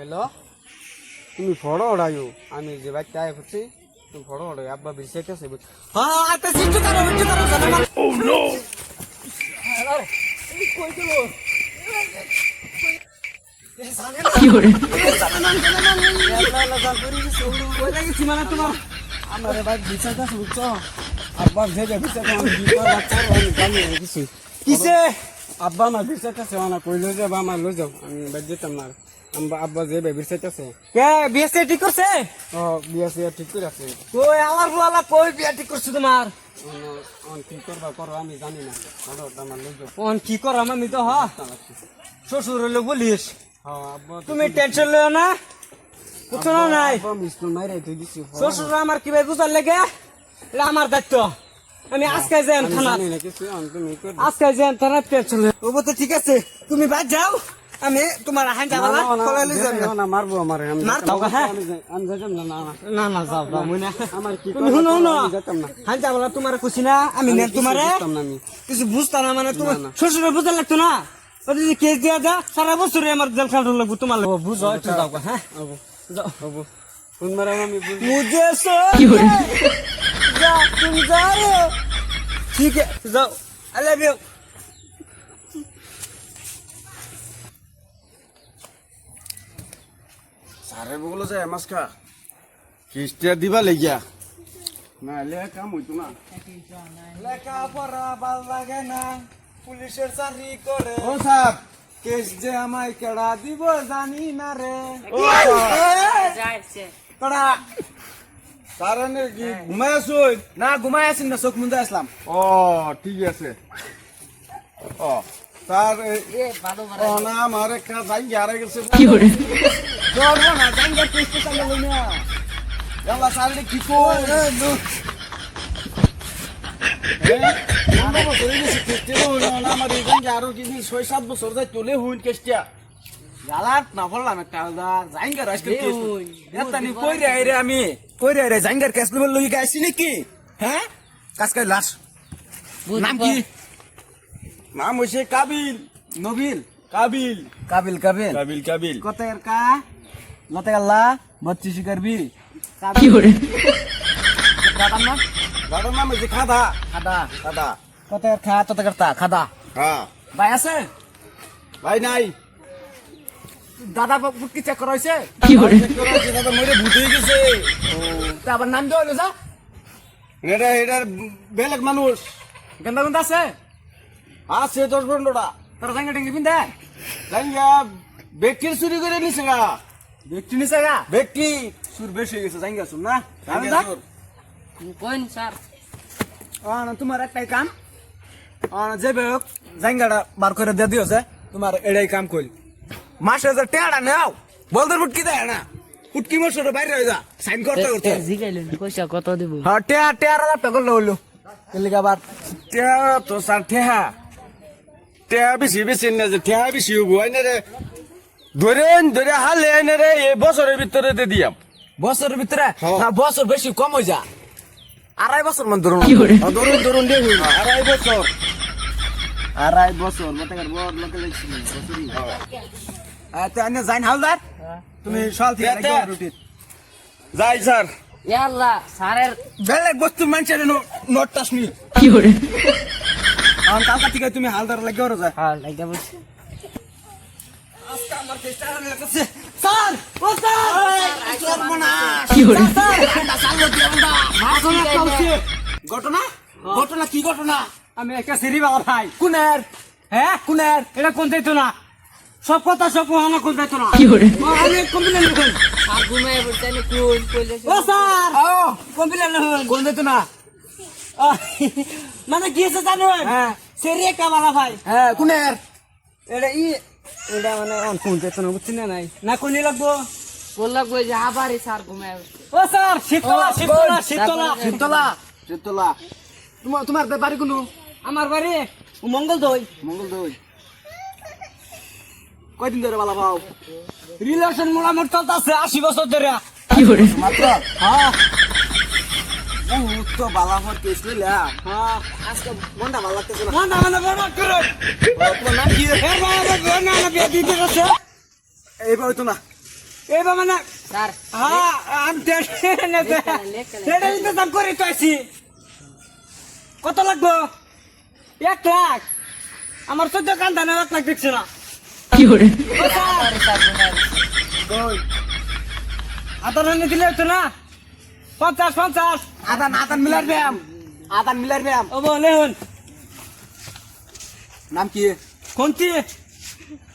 Hello, তুমি photo ওড়াইও, আমি যে বাচ্চা আয় করছি তুমি ফটো ওড়াই, আব্বা বিশ্বাস আছে। হ্যাঁ একটা সিটু করো ও নো কই দিল আমার ভাই বিশ্বাস আছে বুঝছো, আব্বা যে বিশ্বাস কিসে আব্বা আমার বিশ্বাস আছে না কইলো যে আমার লই যাও, আমি বাদ যেতাম না। আব্বা যে বিশ্বাস আছে কে বিয়ে ঠিক করছে? ও বিয়া ঠিক করে আছে। কই আমার বুয়ালা কই বিয়ে ঠিক করছে তোমার? কি করবা করো আমি জানি না, আমার লই যাও। কোন কি কর আমি তো হ শ্বশুর হলে বলিস। হ্যাঁ আব্বা তুমি টেনশন লও না, বুঝছো না নাই? আব্বা মিস্কুল মাইরে তুই দিছি। শ্বশুর আমার কি ভাই বুঝার লেগে এটা আমার দায়িত্ব। আমি আজকে যাই থানা, জানি না কিছু, তুমি কর। আজকে যাই থানা, টেনশন ও তো ঠিক আছে, তুমি বাদ যাও, আমি তোমার হান যাবালা কলে লই যাব না মারবো আমারে, আমি মারতাও হ্যাঁ আমি যাইতাম না। না না না যাও যাও মুই না আমার কি তুমি শুনো না আমি যেতাম না। হান যাবালা তোমার খুশি না আমি নে তোমারে বুঝতাম না আমি। কিছু বুঝতাম না, মানে তোমার না, না। শ্বশুরের বুঝা লাগতো না। ওই যে কেস দিয়া যা সারা বছর আমার জেল খাটো লাগবো তোমার লাগবো, বুঝো একটু যাও গা, হ্যাঁ হবো যাও। হবো কোন মারা আমি বুঝ मुझे सो जा तुम जा रहे हो, ठीक है जाओ, आई लव यू। সারে বগলো যায় মাসকা কিস্টিয়া দিবা লাগিয়া না লে কাম হইতো না। লেখাপড়া ভাল লাগে না, পুলিশের চাকরি করে ও সাহেব কেস যে আমায় কেডা দিব জানি না রে। কেডা সারানের কি ঘুমায় আসুন? না ঘুমাই আছেন না, চোখ মুন্দে আসলাম। ও ঠিক আছে। ও তার ও না আমার একটা যাই হারা গেছে। ধরবো না জাঙ্গার কেসটা চাইলে লই না। এলা সারে কি কই আমার এই যাই আরো কি 6-7 বছর যাই তোলে হুইন কেসটা গালাত না বললাম একটা আলাদা জাঙ্গার আজকে কেস এতানি কইরে আইরে আমি কইরে আইরে জাঙ্গার কেস লইবার লই গাইছি নাকি? হ্যাঁ কাসকাই লাশ নাম কি? নাম হইছে কাবিল নবিল কাবিল কাবিল কাবিল কাবিল কাবিল কত এর কা লতে গাল্লা 32 করবি কি করে দাদার নাম দাদার নাম হইছে খাদা খাদা খাদা। কত এর খা তত করতা খাদা হ্যাঁ ভাই আছে ভাই নাই দাদা বুটকি চেক করাইছে দাদা মরে ভূত হয়ে গেছে। তা আবার নাম দেওয়া যা এটা এটার বেলেগ মানুষ গন্দা গন্দা আছে আছে 10-15টা তোর জাঙ্গা টেঙ্গি পিন্দে জাঙ্গা ব্যক্তির চুরি করে নিছে গা। ব্যক্তি নিছে গা ব্যক্তি সুর বেশি হয়ে গেছে জাঙ্গা শুন না জাঙ্গা চোর। কোন স্যার তোমার একটাই কাম যে বেক জাঙ্গাটা বার করে দিয়ে দিও যে তোমার এটাই কাম কইল মাসে যে টেড়া নাও বলদের ফুটকি দেয় না ফুটকি মশর বাইরে হয়ে যা সাইন করতে করতে জিগাইলেন পয়সা কত দেব? হ্যাঁ টেড়া টেড়া টাকা হইলো এলিগা আবার টেহা তো স্যার টেহা টেহা বেশি বেশি না যে টেহা বেশি হবো আইনে রে ধরে হালে আইনে রে এই বছরের ভিতরে দিয়ে দিয়াম। বছরের ভিতরে হ্যাঁ। না বছর বেশি কম হয়ে যা 2.5 বছর মান ধরুন ধরুন দিয়ে হইল 2.5 বছর। 2.5 বছর মতে বড় লোকে লাগছিল বছরই তো আনে জাইন হালদার তুমি সকাল থেকে দে, দে। লাগবে রুটিন যাই স্যার ইয়াল্লা স্যারের বেলেগ বস্তু মানুষের নোট টাস নি আর কালকা থেকে তুমি হালদার লাগবে ওর যায় হ্যাঁ লাগা বলছি। আজকে আমার চেষ্টা লাগছে স্যার ও স্যার সর্বনাশ ঘটনা ঘটনা কি ঘটনা আমি একটা সিরি বাবা ভাই কোনের হ্যাঁ কোনের এটা কোন যাইতো না, সব কথা সব হানা কোন যাইতো না। আমি কমপ্লেন লিখুন স্যার ঘুমায় পড়ছে আমি কোন কইলে ও স্যার ও কমপ্লেন লিখুন কোন দিত না মানে কি আছে জানেন হ্যাঁ সিরি একটা বাবা ভাই হ্যাঁ কোনের এটা এটা মানে কোন যাইতো না বুঝছি না নাই না কোন লাগবো বললা কই যে আবারই স্যার ঘুমায় পড়ছে। ও স্যার শীতলা শীতলা শীতলা শিবতলা শীতলা তোমার বাড়ি কোন আমার বাড়ি মঙ্গল দই মঙ্গল দই কয়দিন ধরে বালা পাও রিলেশন মোটামুটি চলতেছে 80 বছর ধরে মাত্র হ্যাঁ তো বালাফর কেস লইলা হ্যাঁ আজকে মনটা ভালো লাগতেছে না। না মানে বড় করে তোমার নাম কি? এর বাবা না না বিয়ে দিতে গেছে এইবার হইতো না এবার মানে স্যার হ্যাঁ আমি সেটা ইন্তজাম করে তো আছি কত লাগবো 1 লাখ আমার 14 কান ধানে 1 লাখ দেখছে না হাবারে স্যার ঘুমায় ওই আদান এনে দিলে তো না 50 আদান মিলার ব্যায়াম ও বলে হন নাম কি কোনটি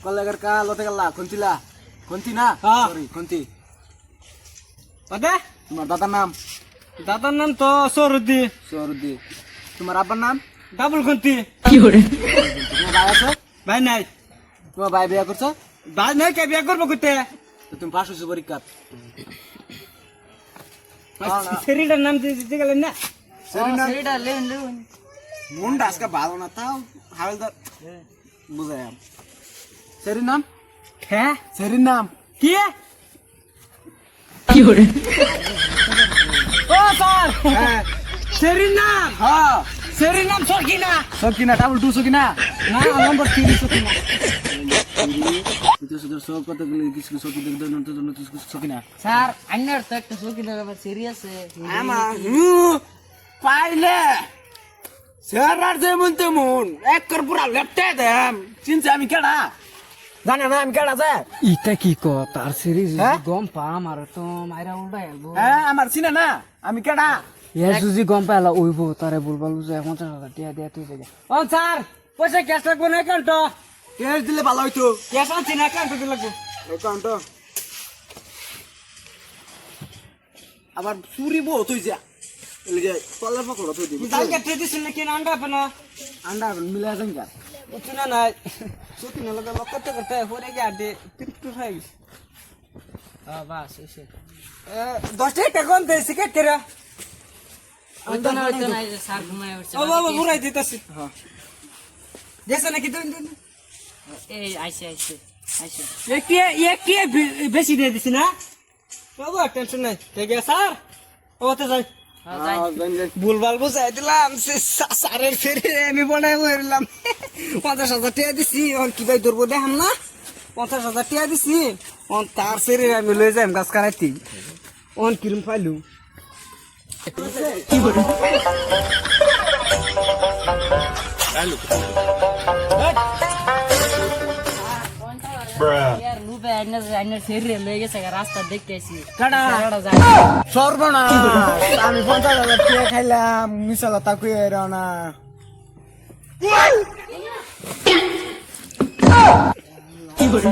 কলেগার কা লতে গেলা কোনতিলা কোনতি না হ্যাঁ। সরি কোনতি বাদে তোমার দাদার নাম দাদার নাম তো সরুদ্দি সরদি তোমার আব্বার নাম ডাবল কোনটি তোমার ভাই আছে ভাই নাই তোমার ভাই বিয়া করছো ভাই নাই কে বিয়া করবো কইতে তো তুমি পাশ হইছো পরীক্ষা সেরিটার নাম দিতে গেলেন না সেটা লেন মুন্ডা আজকে ভালো না তাও হাওলদার বুঝাই সেরির নাম হ্যাঁ সেরির নাম কি ও স্যার হ্যাঁ সেরির নাম হ্যাঁ সেরির নাম সরকিনা সকিনা ডাবল টু সকিনা না নম্বর 3 সরকিনা দ্বিতীয় সব কত গুলি কিছু সকি সকিনা স্যার আইনার তো একটা শৌখিন ব্যাপার সিরিয়াস আমা পাইলে সেরার যেমন তেমন এক কর পুরা লেপটে দেম চিনছে আমি কেডা জানে না আমি কেডা যায় ইটা কি ক তার সিরিজ হ্যাঁ? গম পা আমার তো মাইরা উল্টা গেলবো হ্যাঁ আমার চিনে না আমি কেডা এর যদি গম পাইলা ওইব তারে বলবা লুজে 50,000 টাকা দিয়া তুই যাবে ও স্যার পয়সা ক্যাশ লাগবো না অ্যাকাউন্ট ক্যাশ দিলে ভালো হইতো ক্যাশ আছে না অ্যাকাউন্ট দিতে লাগবো অ্যাকাউন্ট আবার চুরি বউ তুই যা এলিগে কলার পকড় তুই দিবি দাল কেটে দিছিল নাকি না আন্ডা পানা আন্ডা মিলা যাঙ্গা বুঝছ না নাই সত্যি না লাগা করতে করতে পরে গিয়ে আডে পিটু হয়ে গেছে বাস এসে 10 টাকা কোন দেয় সিগারেট কেরা হইতো না এই যে স্যার ঘুমায় উঠছে ও বাবা বুড়াই দিতাছি হ্যাঁ গেছে নাকি তুই এই আইছে একটি বেশি দিয়ে দিছি না বাবা টেনশন নাই ঠিক আছে স্যার ওতে যাই ভুলভাল বুঝাই দিলাম স্যারের ফেরে আমি বনাই বললাম 50,000 টাকা দিছি ওর কি ভাই ধরবো দেখাম না 50,000 টাকা দিছি ওর তার ফেরে আমি লয়ে যাই গাছ কাটাইতি ওন কিরম পাইলু কি বলি यार लुपे आइना फेरि लई গেছে রাস্তা দেখতে আইছি কাটা যায় সর্বনাশ আমি 50,000 টাকা খাইলাম মিশালা তাকুই এরানা কি বলি